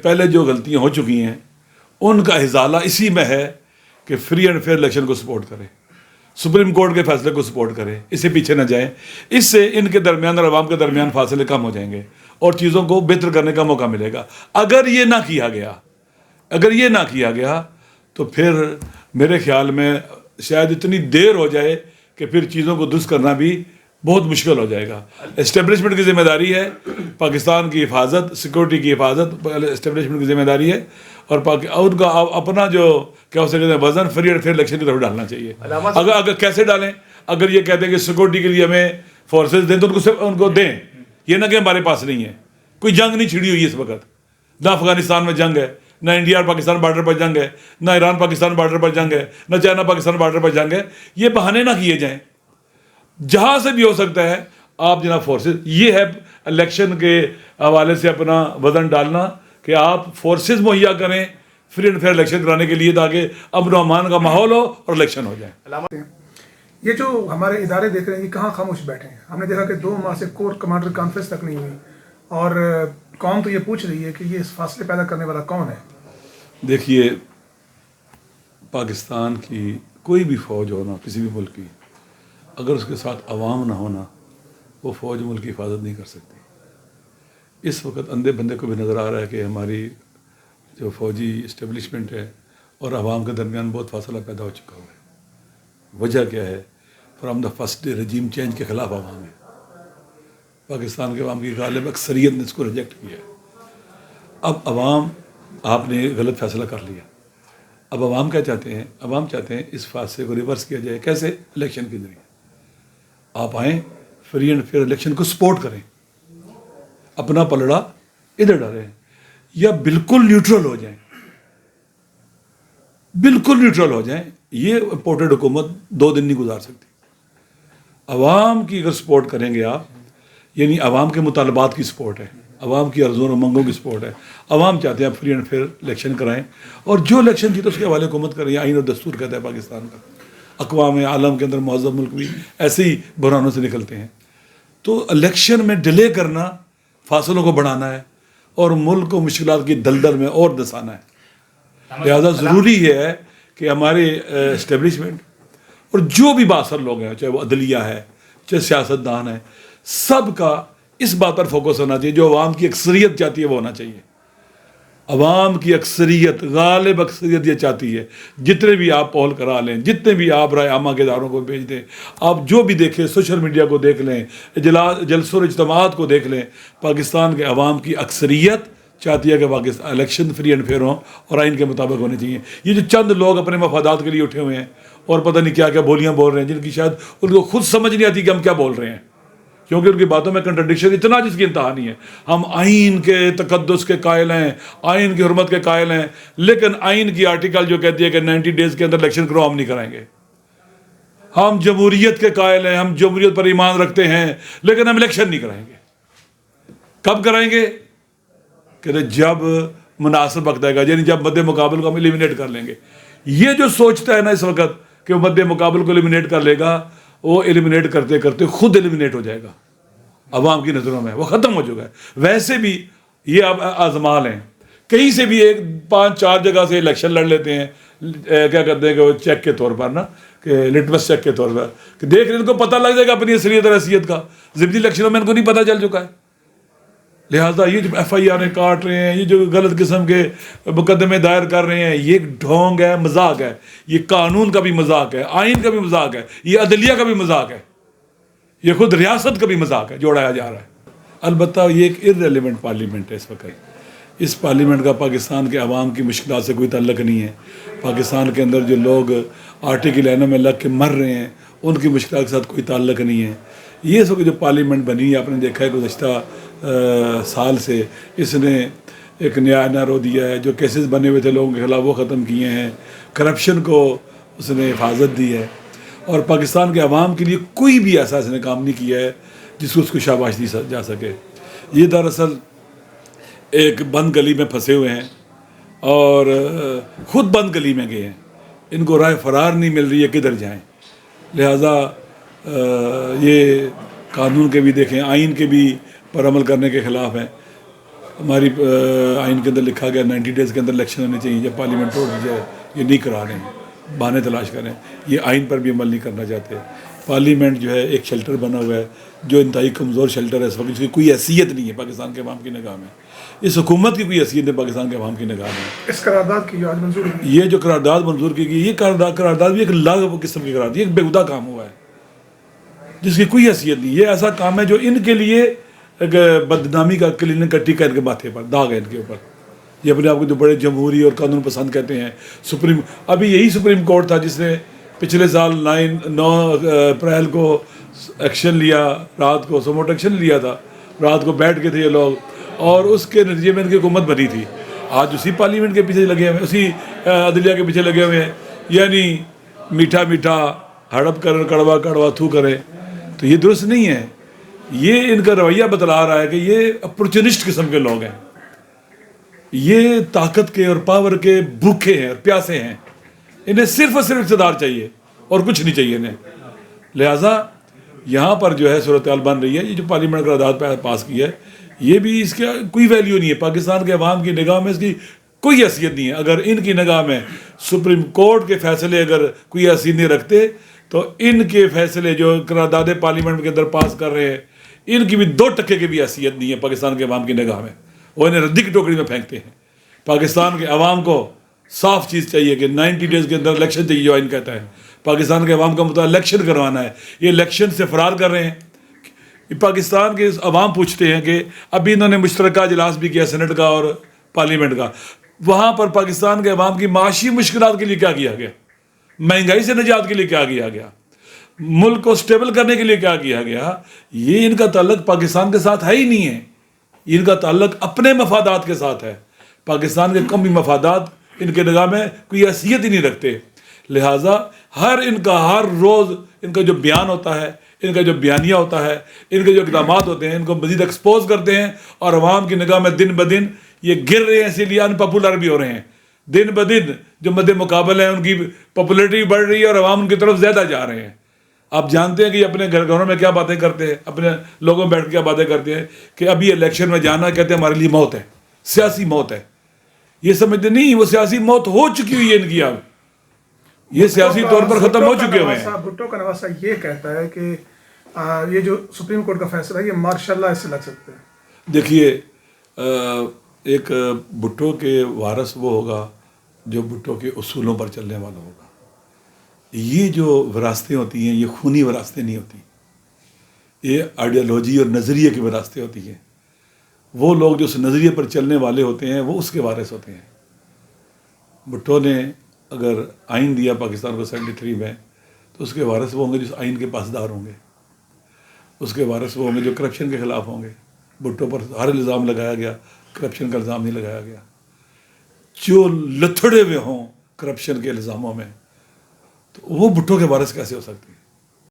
پہلے جو غلطیاں ہو چکی ہیں ان کا ازالہ اسی میں ہے کہ فری اینڈ فیئر الیکشن کو سپورٹ کرے، سپریم کورٹ کے فیصلے کو سپورٹ کرے، اس سے پیچھے نہ جائیں. اس سے ان کے درمیان اور عوام کے درمیان فاصلے کم ہو جائیں گے اور چیزوں کو بہتر کرنے کا موقع ملے گا. اگر یہ نہ کیا گیا تو پھر میرے خیال میں شاید اتنی دیر ہو جائے کہ پھر چیزوں کو درست کرنا بھی بہت مشکل ہو جائے گا. اسٹیبلشمنٹ کی ذمہ داری ہے پاکستان کی حفاظت، سیکورٹی کی حفاظت اسٹیبلشمنٹ کی ذمہ داری ہے، اور ان کا اپنا جو کیا ہو سکتے ہیں وزن فری اینڈ فیئر الیکشن کی طرف ڈالنا چاہیے. اگر کیسے ڈالیں؟ اگر یہ کہتے ہیں کہ سیکورٹی کے لیے ہمیں فورسز دیں تو ان کو دیں، یہ نہ کہ ہمارے پاس نہیں ہے. کوئی جنگ نہیں چھڑی ہوئی اس وقت، نہ افغانستان میں جنگ ہے، نہ انڈیا اور پاکستان بارڈر پر جنگ ہے، نہ ایران پاکستان بارڈر پر جنگ ہے، نہ چائنا پاکستان بارڈر پر جنگ ہے. یہ بہانے نہ کیے جائیں، جہاں سے بھی ہو سکتا ہے آپ جناب فورسز، یہ ہے الیکشن کے حوالے سے اپنا وزن ڈالنا کہ آپ فورسز مہیا کریں فری اینڈ فیئر الیکشن کرانے کے لیے، تاکہ امن و امان کا ماحول ہو اور الیکشن ہو جائے. یہ جو ہمارے ادارے دیکھ رہے ہیں یہ کہاں خاموش بیٹھے ہیں؟ ہم نے دیکھا کہ 2 ماہ سے کور کمانڈر کانفرنس تک نہیں ہوئی، اور قوم تو یہ پوچھ رہی ہے کہ یہ فاصلے پیدا کرنے والا کون ہے؟ دیکھیے، پاکستان کی کوئی بھی فوج ہونا کسی بھی ملک کی، اگر اس کے ساتھ عوام نہ ہونا، وہ فوج ملک کی حفاظت نہیں کر سکتی. اس وقت اندھے بندے کو بھی نظر آ رہا ہے کہ ہماری جو فوجی اسٹیبلشمنٹ ہے اور عوام کے درمیان بہت فاصلہ پیدا ہو چکا ہوا ہے. وجہ کیا ہے؟ From the first day regime change کے خلاف عوام ہے. پاکستان کے عوام کی غالب اکثریت نے اس کو ریجیکٹ کیا ہے. اب عوام، آپ نے غلط فیصلہ کر لیا، اب عوام کیا چاہتے ہیں؟ عوام چاہتے ہیں اس فاصلے کو ریورس کیا جائے. کیسے؟ الیکشن کے ذریعے. آپ آئیں، فری اینڈ فیئر الیکشن کو سپورٹ کریں، اپنا پلڑا ادھر ڈالیں، یا بالکل نیوٹرل ہو جائیں. بالکل نیوٹرل ہو جائیں. یہ امپورٹڈ حکومت 2 دن نہیں گزار سکتی. عوام کی اگر سپورٹ کریں گے آپ، یعنی عوام کے مطالبات کی سپورٹ ہے، عوام کی ارزوں و منگوں کی سپورٹ ہے. عوام چاہتے ہیں آپ فری اینڈ فیئر الیکشن کرائیں، اور جو الیکشن تھی تو اس کے حوالے حکومت کریں. آئین اور دستور کہتا ہے پاکستان کا. اقوام عالم کے اندر مہذب ملک بھی ایسے ہی بحرانوں سے نکلتے ہیں. تو الیکشن میں ڈیلے کرنا فاصلوں کو بڑھانا ہے اور ملک کو مشکلات کی دلدل میں اور دسانا ہے. لہذا ضروری یہ ہے کہ ہمارے اسٹیبلشمنٹ اور جو بھی بااثر لوگ ہیں، چاہے وہ عدلیہ ہے، چاہے سیاستدان ہے، سب کا اس بات پر فوکس ہونا چاہیے جو عوام کی اکثریت چاہتی ہے وہ ہونا چاہیے. عوام کی اکثریت، غالب اکثریت یہ چاہتی ہے. جتنے بھی آپ پول کرا لیں، جتنے بھی آپ رائے عامہ کے اداروں کو بھیج دیں، آپ جو بھی دیکھیں، سوشل میڈیا کو دیکھ لیں، جلسوں اور اجتماعات کو دیکھ لیں، پاکستان کے عوام کی اکثریت چاہتی ہے کہ Pakistan election free and fair ہوں اور آئین کے مطابق ہونے چاہیے. یہ جو چند لوگ اپنے مفادات کے لیے اٹھے ہوئے ہیں اور پتہ نہیں کیا کیا بولیاں بول رہے ہیں، جن کی شاید ان کو خود سمجھ نہیں آتی کہ ہم کیا بول رہے ہیں، کیونکہ ان کی باتوں میں کنٹرڈکشن اتنا جس کی انتہا نہیں ہے. ہم آئین کے تقدس کے قائل ہیں، آئین کی حرمت کے قائل ہیں، لیکن آئین کی آرٹیکل جو کہتی ہے کہ 90 ڈیز کے اندر الیکشن کرو، ہم نہیں کرائیں گے. ہم جمہوریت کے قائل ہیں، ہم جمہوریت پر ایمان رکھتے ہیں، لیکن ہم الیکشن نہیں کرائیں گے. کب کرائیں گے؟ کہ جب مناسب وقت آئے گا، یعنی جب مد مقابل کو ہم ایلیمینیٹ کر لیں گے. یہ جو سوچتا ہے نا اس وقت کہ وہ مد مقابل کو ایلیمینیٹ کر لے گا، وہ ایلیمینیٹ کرتے کرتے خود ایلیمینیٹ ہو جائے گا. عوام کی نظروں میں وہ ختم ہو چکا ہے. ویسے بھی یہ اب آزمال ہیں، کہیں سے بھی 5-4 جگہ سے الیکشن لڑ لیتے ہیں. کیا کرتے ہیں کہ وہ چیک کے طور پر نا، کہ لٹمس چیک کے طور پر، کہ دیکھ رہے ان کو پتہ لگ جائے گا اپنی اصلیت اور حیثیت کا. ضمنی الیکشنوں میں ان کو نہیں پتہ چل چکا ہے. لہٰذا یہ جو ایف آئی آریں کاٹ رہے ہیں، یہ جو غلط قسم کے مقدمے دائر کر رہے ہیں، یہ ایک ڈھونگ ہے، مذاق ہے. یہ قانون کا بھی مذاق ہے، آئین کا بھی مذاق ہے، یہ عدلیہ کا بھی مذاق ہے، یہ خود ریاست کا بھی مذاق ہے جو اڑایا جا رہا ہے. البتہ یہ ایک ارریلیونٹ پارلیمنٹ ہے اس وقت. اس پارلیمنٹ کا پاکستان کے عوام کی مشکلات سے کوئی تعلق نہیں ہے. پاکستان کے اندر جو لوگ آٹے کی لائنوں میں لگ کے مر رہے ہیں، ان کی مشکلات کے ساتھ کوئی تعلق نہیں ہے. یہ اس وقت جو پارلیمنٹ بنی ہے، آپ نے دیکھا ہے گزشتہ سال سے اس نے ایک نیا نعرو دیا ہے. جو کیسز بنے ہوئے تھے لوگوں کے خلاف وہ ختم کیے ہیں، کرپشن کو اس نے حفاظت دی ہے، اور پاکستان کے عوام کے لیے کوئی بھی ایسا اس نے کام نہیں کیا ہے جس کو اس کو شاباش دی جا سکے. یہ دراصل ایک بند گلی میں پھنسے ہوئے ہیں اور خود بند گلی میں گئے ہیں. ان کو راہ فرار نہیں مل رہی ہے کدھر جائیں. لہٰذا یہ قانون کے بھی دیکھیں، آئین کے بھی پر عمل کرنے کے خلاف ہیں. ہماری آئین کے اندر لکھا گیا 90 ڈیز کے اندر الیکشن ہونے چاہیے جب پارلیمنٹ توڑ دی جائے. یہ نہیں کرا رہے ہیں, بہانے تلاش کریں. یہ آئین پر بھی عمل نہیں کرنا چاہتے. پارلیمنٹ جو ہے ایک شیلٹر بنا ہوا ہے جو انتہائی کمزور شیلٹر ہے اس وقت, اس کی کوئی حیثیت نہیں ہے پاکستان کے عوام کی نگاہ میں. اس حکومت کی کوئی حیثیت نہیں پاکستان کے عوام کی نگاہ میں. اس قرارداد کی جو آج منظور ہوئی, یہ جو قرارداد منظور کی گئی, یہ قرارداد بھی ایک لاغو قسم کی قرارداد, یہ ایک بیہودہ کام ہوا ہے جس کی کوئی حیثیت نہیں. یہ ایسا کام ہے جو ان کے لیے ایک بدنامی کا کلین کٹی کا ان کے ماتھے پر داغ ہے ان کے اوپر. یہ اپنے آپ کو جو بڑے جمہوری اور قانون پسند کہتے ہیں. ابھی یہی سپریم کورٹ تھا جس نے پچھلے سال 9 اپریل کو ایکشن لیا, رات کو سموٹ ایکشن لیا تھا, رات کو بیٹھ کے تھے یہ لوگ, اور اس کے نتیجے میں ان کی حکومت بنی تھی. آج اسی پارلیمنٹ کے پیچھے لگے ہوئے ہیں, اسی عدلیہ کے پیچھے لگے ہوئے ہیں. یعنی میٹھا میٹھا ہڑپ کر کڑوا کڑوا تھو کرے, تو یہ درست نہیں ہے. یہ ان کا رویہ بتلا رہا ہے کہ یہ اپورچونسٹ قسم کے لوگ ہیں. یہ طاقت کے اور پاور کے بھوکے ہیں اور پیاسے ہیں. انہیں صرف اور صرف اقتدار چاہیے اور کچھ نہیں چاہیے انہیں. لہٰذا یہاں پر جو ہے صورتحال بن رہی ہے. یہ جو پارلیمنٹ قرارداد پاس کی ہے, یہ بھی اس کا کوئی ویلیو نہیں ہے. پاکستان کے عوام کی نگاہ میں اس کی کوئی حیثیت نہیں ہے. اگر ان کی نگاہ میں سپریم کورٹ کے فیصلے اگر کوئی حیثیت نہیں رکھتے تو ان کے فیصلے جو قرارداد پارلیمنٹ کے اندر پاس کر رہے ہیں, ان کی بھی 2% کی بھی حیثیت نہیں ہے پاکستان کے عوام کی نگاہ میں. وہ انہیں ردی کی ٹوکری میں پھینکتے ہیں. پاکستان کے عوام کو صاف چیز چاہیے کہ 90 ڈیز کے اندر الیکشن چاہیے جو آئین کہتا ہے. پاکستان کے عوام کا مطالبہ الیکشن کروانا ہے. یہ الیکشن سے فرار کر رہے ہیں. پاکستان کے عوام پوچھتے ہیں کہ ابھی انہوں نے مشترکہ اجلاس بھی کیا سینٹ کا اور پارلیمنٹ کا, وہاں پر پاکستان کے عوام کی معاشی مشکلات کے لیے کیا کیا گیا, مہنگائی سے نجات کے لیے کیا کیا گیا, ملک کو سٹیبل کرنے کے لیے کیا کیا گیا. یہ ان کا تعلق پاکستان کے ساتھ ہے ہی نہیں ہے. ان کا تعلق اپنے مفادات کے ساتھ ہے. پاکستان کے کمی مفادات ان کے نگاہ میں کوئی حیثیت ہی نہیں رکھتے. لہٰذا ان کا ہر روز ان کا جو بیان ہوتا ہے, ان کا جو بیانیہ ہوتا ہے, ان کے جو اقدامات ہوتے ہیں, ان کو مزید ایکسپوز کرتے ہیں اور عوام کی نگاہ میں دن بدن یہ گر رہے ہیں, اسی لیے ان پاپولر بھی ہو رہے ہیں. دن بدن جو مد مقابل ہیں ان کی پاپولیرٹی بڑھ رہی ہے اور عوام ان کی طرف زیادہ جا رہے ہیں. آپ جانتے ہیں کہ یہ اپنے گھروں میں کیا باتیں کرتے ہیں, اپنے لوگوں میں بیٹھ کے کیا باتیں کرتے ہیں کہ ابھی الیکشن میں جانا کہتے ہیں ہمارے لیے موت ہے, سیاسی موت ہے. یہ سمجھتے نہیں, وہ سیاسی موت ہو چکی ہوئی ہے ان کی. اب یہ سیاسی طور پر ختم ہو چکے ہوئے ہیں. بھٹو کا نواسہ یہ کہتا ہے کہ یہ جو سپریم کورٹ کا فیصلہ ہے یہ ماشاء اللہ اس سے لگ سکتے ہیں. دیکھیے, ایک بھٹو کے وارث وہ ہوگا جو بھٹو کے اصولوں پر چلنے والا ہوگا. یہ جو وراثتیں ہوتی ہیں یہ خونی وراثتیں نہیں ہوتی, یہ آئیڈیالوجی اور نظریے کی وراثتیں ہوتی ہیں. وہ لوگ جو اس نظریے پر چلنے والے ہوتے ہیں وہ اس کے وارث ہوتے ہیں. بھٹو نے اگر آئین دیا پاکستان کو 73 میں, تو اس کے وارث وہ ہوں گے جو اس آئین کے پاسدار ہوں گے. اس کے وارث وہ ہوں گے جو کرپشن کے خلاف ہوں گے. بھٹو پر ہر الزام لگایا گیا, کرپشن کا الزام نہیں لگایا گیا. جو لتھڑے ہوئے ہوں کرپشن کے الزاموں میں, تو وہ بھٹو کے وارث کیسے ہو سکتے ہیں؟